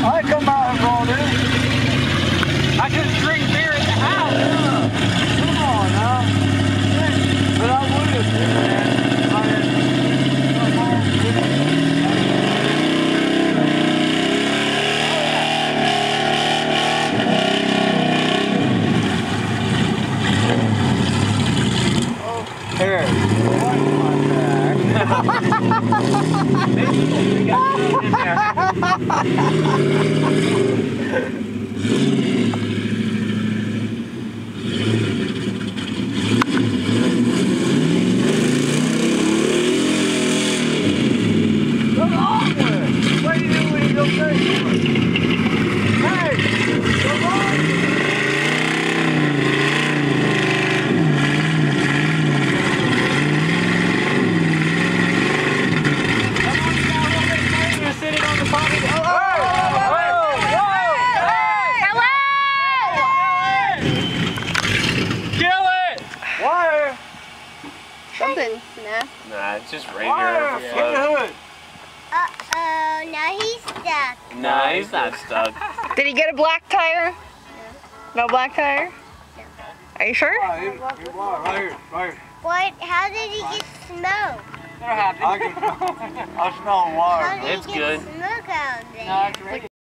I come out and roll this. I just drink beer at the house. Come on now. But I would have been, man. I had come home with it. Here. Maybe we got something in there. Come on, what do you do when you go fishing? Hey, come on. Sitting on the bottom. Oh, kill it! Wire! Something, nah. Nah, it's just right Wire! here. Get the hood! Uh-oh, now he's stuck. Nah, he's not stuck. Did he get a black tire? No black tire? Are you sure? Right here, right here. What? How did he get smoke? I smell water. How did It's he get good. smoke out there? No, it's ready.